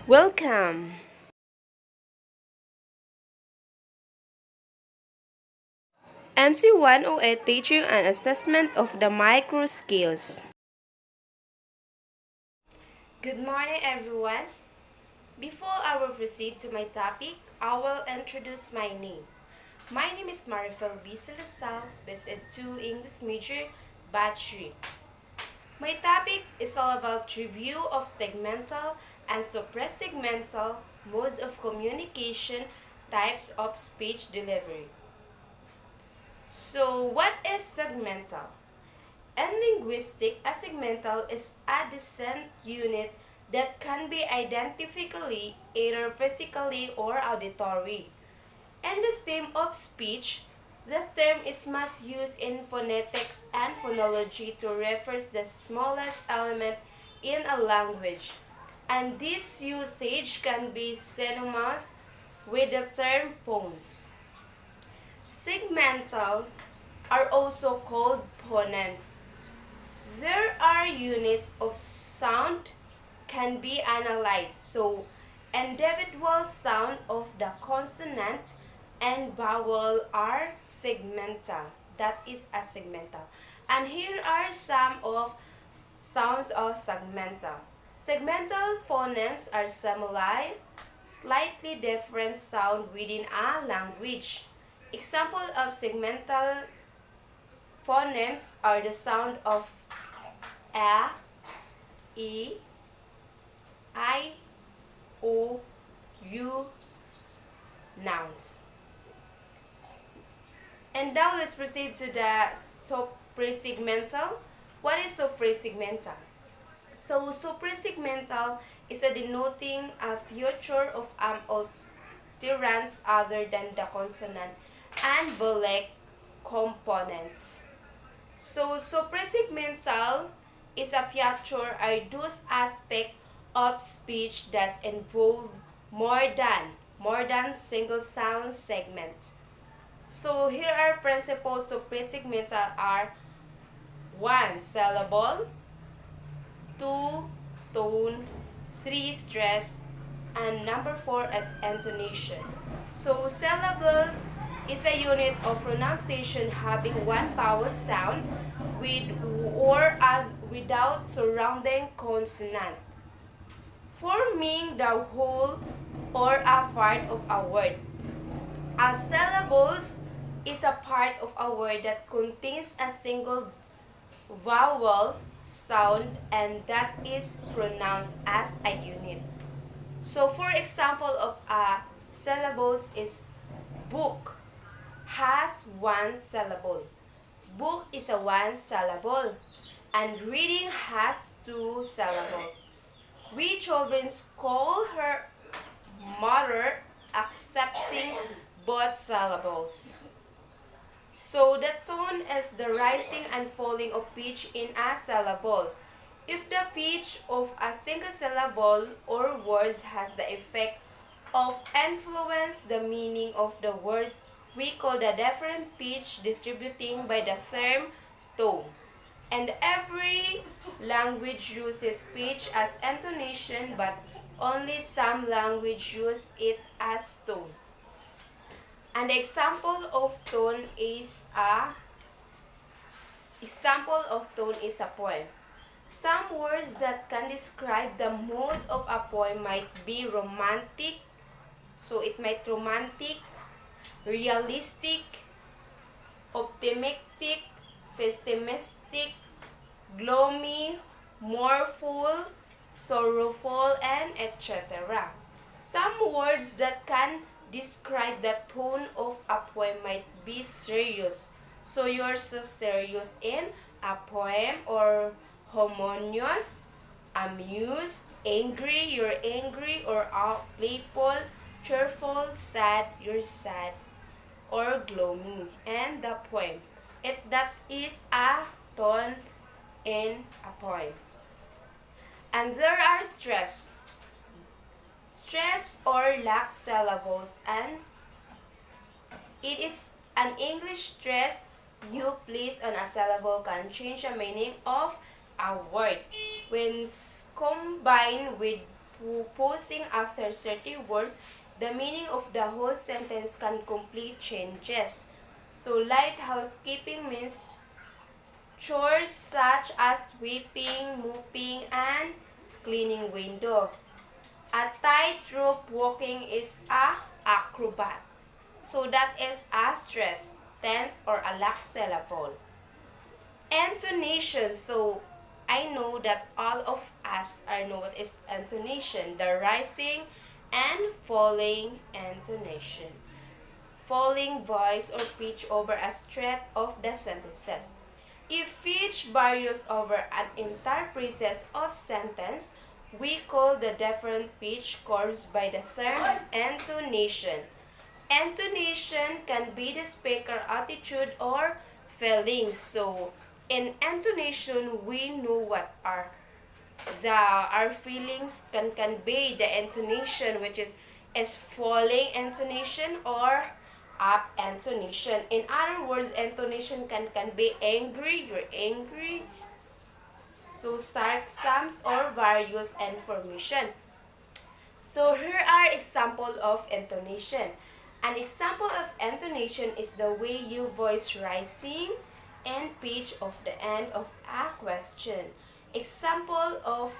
Welcome! MC108 Teaching and Assessment of the Micro Skills. Good morning, everyone. Before I will proceed to my topic, I will introduce my name. My name is Marifel B. Salazar, BSED 2 English major, Batch 3. My topic is all about review of segmental and suprasegmental modes of communication, types of speech delivery. So, what is segmental? In linguistics, a segmental is a distinct unit that can be identifiably either physically or auditory. In the stem of speech, the term is most used in phonetics and phonology to refer to the smallest element in a language, and this usage can be synonymous with the term phones. Segmental are also called phonemes. There are units of sound can be analyzed. So, individual sound of the consonant and vowel are segmental. That is a segmental. And here are some of sounds of segmental. Segmental phonemes are slightly different sound within a language. Example of segmental phonemes are the sound of a, e, I, O, U, nouns. And now let's proceed to the suprasegmental. What is suprasegmental? So suprasegmental is a denoting a feature of utterance other than the consonant and vowel components. So suprasegmental is a feature or those aspect of speech that involve more than single sound segment. So here are principles of suprasegmental are 1. Syllable, 2. Tone, 3. Stress, and number 4 is intonation. So syllables is a unit of pronunciation having one vowel sound with or without surrounding consonant, forming the whole or a part of a word. A syllables is a part of a word that contains a single vowel sound and that is pronounced as a unit. So for example of a syllables is book has one syllable. Book is a one syllable and reading has two syllables. We children call her mother accepting both syllables. So the tone is the rising and falling of pitch in a syllable. If the pitch of a single syllable or words has the effect of influence the meaning of the words, we call the different pitch distributing by the term tone. And every language uses pitch as intonation, but only some language use it as tone. An example of tone is a poem. Some words that can describe the mood of a poem might be romantic, so it might romantic, realistic, optimistic, pessimistic, gloomy, mournful, sorrowful, and etc. Some words that can describe the tone of a poem might be serious. So you're so serious in a poem, or harmonious, amused, angry, you're angry, or playful, cheerful, sad, you're sad, or gloomy. And the poem, that is a tone in a poem. And there are stress or lack syllables, and it is an English stress you place on a syllable can change the meaning of a word when combined with pausing after certain words, the meaning of the whole sentence can completely changes. So light housekeeping means chores such as sweeping, mopping, and cleaning window. A tightrope walking is a acrobat. So that is a stress, tense, or a lack syllable. Intonation. So I know that all of us know what is intonation. The rising and falling intonation. Falling voice or pitch over a stretch of the sentences. If pitch varies over an entire process of sentence, we call the different pitch caused by the term intonation. Intonation can be the speaker attitude or feelings. So in intonation, we know what are our feelings can be the intonation, which is falling intonation or up intonation. In other words, intonation can be angry, you're angry, so sarcasms or various information. So here are example of intonation. An example of intonation is the way you voice rising and pitch of the end of a question. Example of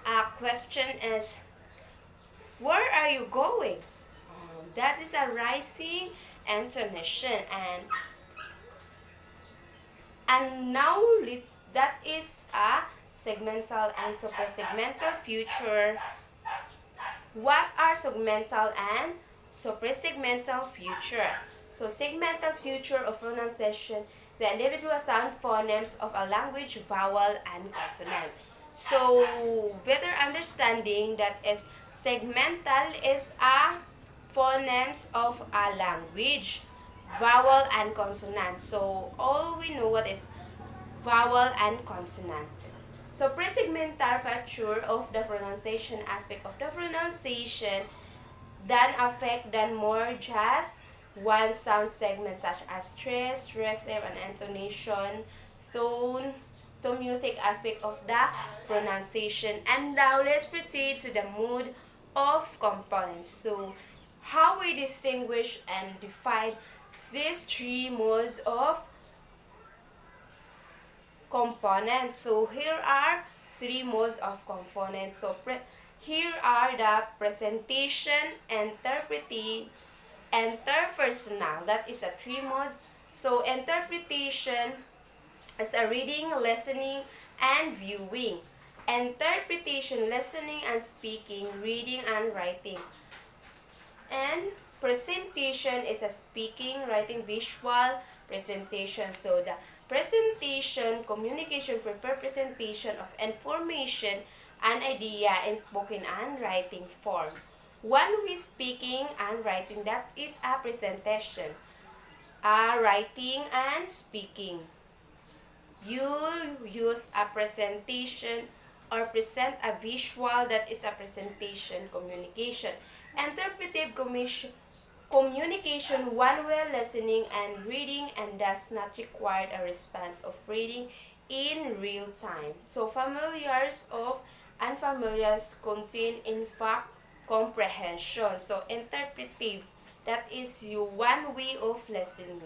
a question is, where are you going? That is a rising intonation, and now that is a segmental and suprasegmental future. What are segmental and suprasegmental future? So segmental future of pronunciation, the individual sound phonemes of a language, vowel and consonant. So better understanding that is segmental is a phonemes of a language, vowel and consonant. So all we know what is vowel and consonant. So presegmental feature of the pronunciation aspect of the pronunciation then affect then more just one sound segment such as stress, rhythm, and intonation, tone, to music aspect of the pronunciation. And now let's proceed to the mood of components. So how we distinguish and define these three modes of components. So here are three modes of components. So here are the presentation, interpreting, interpersonal. That is a three modes. So interpretation is a reading, listening, and viewing. Interpretation, listening and speaking, reading and writing. And presentation is a speaking, writing, visual presentation. So the presentation, communication for representation of information and idea in spoken and writing form. One with speaking and writing, that is a presentation. Writing and speaking. You use a presentation or present a visual, that is a presentation, communication. Interpretive communication, one way listening and reading and does not require a response of reading in real time. So familiars of unfamiliars contain in fact comprehension. So interpretive, that is you one way of listening.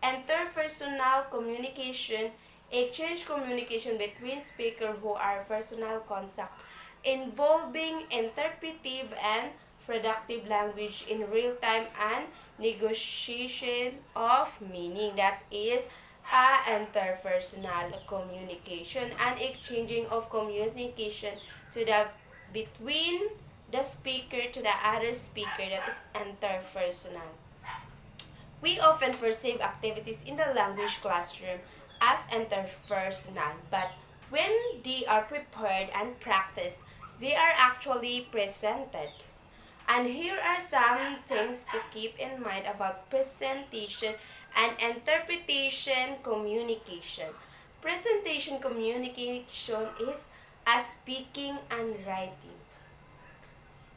Interpersonal communication, exchange communication between speakers who are personal contact, involving interpretive and productive language in real time and negotiation of meaning. That is interpersonal communication and exchanging of communication to the between the speaker to the other speaker, that is interpersonal. We often perceive activities in the language classroom as interpersonal, but when they are prepared and practiced, they are actually presented. And here are some things to keep in mind about presentation and interpretation communication. Presentation communication is a speaking and writing.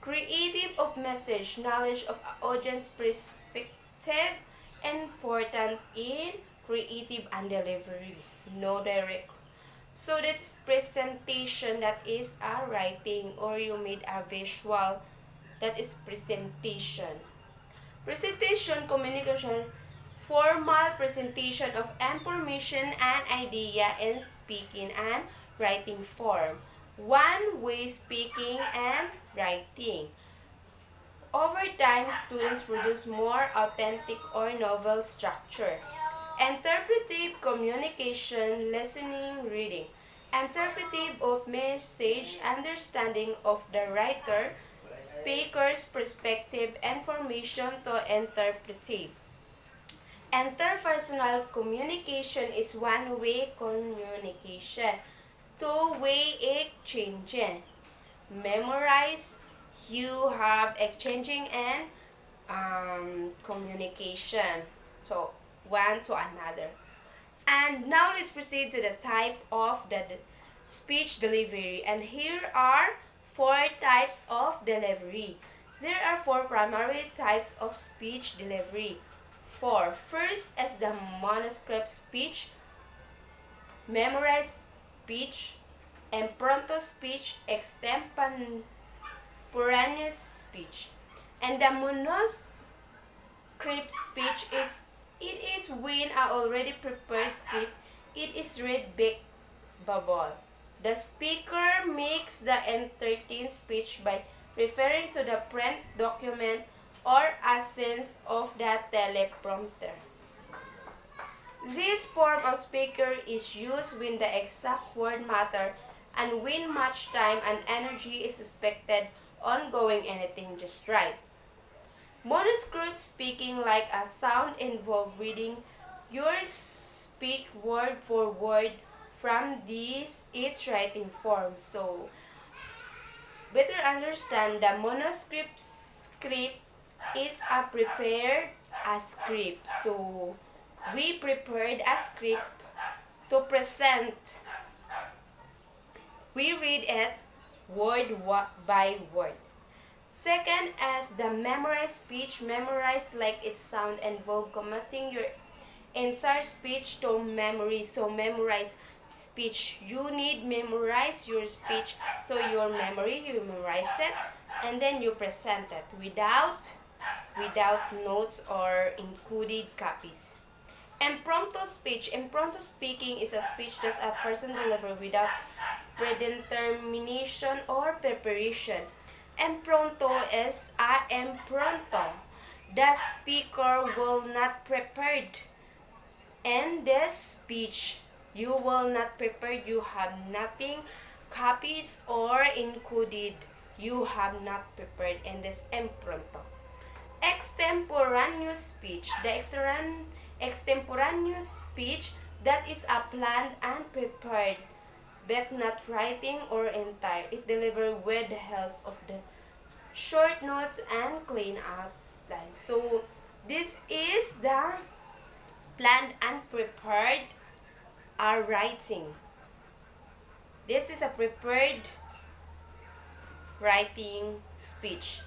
Creative of message, knowledge of audience perspective, important in creative and delivery. No direct So that's presentation, that is a writing, or you made a visual, that is presentation. Presentation, communication, formal presentation of information and idea in speaking and writing form. One-way speaking and writing. Over time, students produce more authentic or novel structure. Interpretive communication, listening, reading. Interpretive of message, understanding of the writer, speaker's perspective, information to interpretive. Interpersonal communication is one-way communication. Two-way exchanging. Memorize, you have exchanging and communication. So, one to another. And now let's proceed to the type of the speech delivery. And here are 4 types of delivery. There are 4 primary types of speech delivery. First is the manuscript speech, memorized speech, impromptu speech, extemporaneous speech. And the manuscript speech is, it is when a already prepared script, it is read back verbal. The speaker makes the entertained speech by referring to the print document or absence of the teleprompter. This form of speaker is used when the exact word matter and when much time and energy is expected on going anything just right. Manuscript speaking, like a sound, involve reading your speak word for word from this its writing form. So better understand, the manuscript script is a prepared a script. So we prepared a script to present. We read it word by word. Second is the memorized speech. Memorized like its sound involve committing your entire speech to memory. So memorize speech. You need memorize your speech to your memory. You memorize it and then you present it without notes or included copies. Impromptu speech. Impromptu speaking is a speech that a person delivers without predetermination or preparation. Impromptu is a impromptu. The speaker will not prepared. In this speech, you will not prepared. You have nothing copies or included. You have not prepared in this impromptu. Extemporaneous speech. The extemporaneous speech, that is a planned and prepared, but not writing or entire. It delivered with the help of the short notes and clean outlines. So this is the planned and prepared writing. This is a prepared writing speech.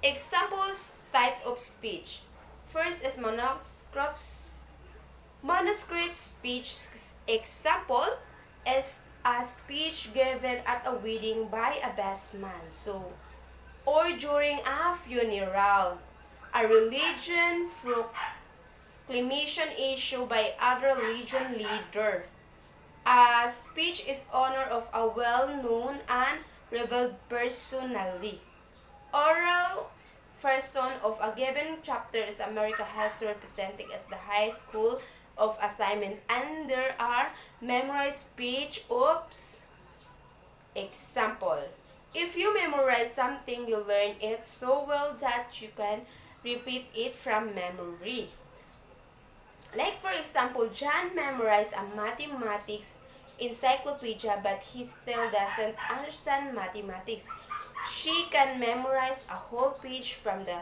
Examples type of speech. First is manuscript speech. Example is a speech given at a wedding by a best man. So, or during a funeral, a religion proclamation issued by other religion leader. A speech is honor of a well-known and revered personality. Oral version of a given chapter is America has represented as the high school of assignment, and there are memorized speech. Example. If you memorize something, you learn it so well that you can repeat it from memory. Like for example, John memorized a mathematics encyclopedia, but he still doesn't understand mathematics. She can memorize a whole page from the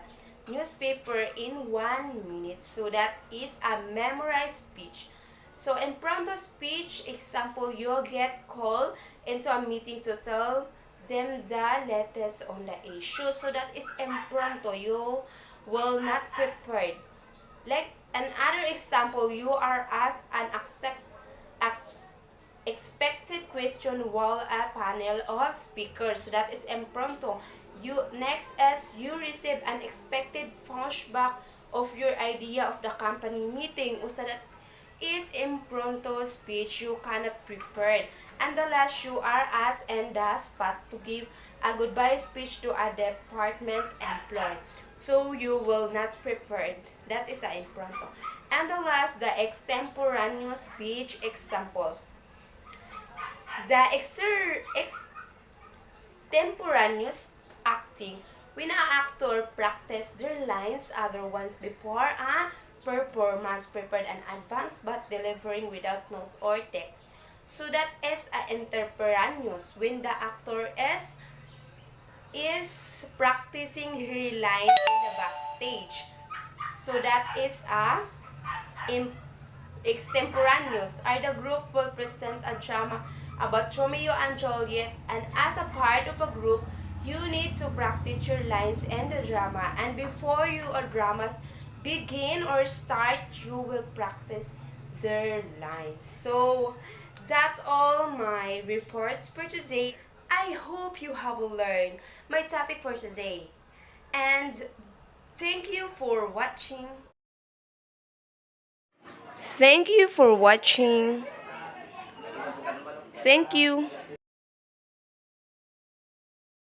newspaper in 1 minute. So that is a memorized speech. So impromptu speech, example, you get called into a meeting to tell them the latest on the issue. So that is impromptu. You will not prepared. Like another example, you are asked an expected question while a panel of speakers. So that is impromptu. Next is you receive an expected flashback of your idea of the company meeting. So that is impromptu speech you cannot prepare. And the last, you are asked in the spot to give a goodbye speech to a department employee. So you will not prepared. That is a impromptu. And the last, the extemporaneous speech example. The extemporaneous acting, when an actor practice their lines other ones before a performance, prepared in advance but delivering without notes or text. So that is a interperanneous, when the actor is practicing her line in the backstage. So that is a extemporaneous, are the group will present a drama about Romeo and Juliet, and as a part of a group, you need to practice your lines in the drama, and before your dramas begin or start, you will practice their lines. So that's all my reports for today. I hope you have learned my topic for today, and thank you for watching. Thank you for watching. Thank you.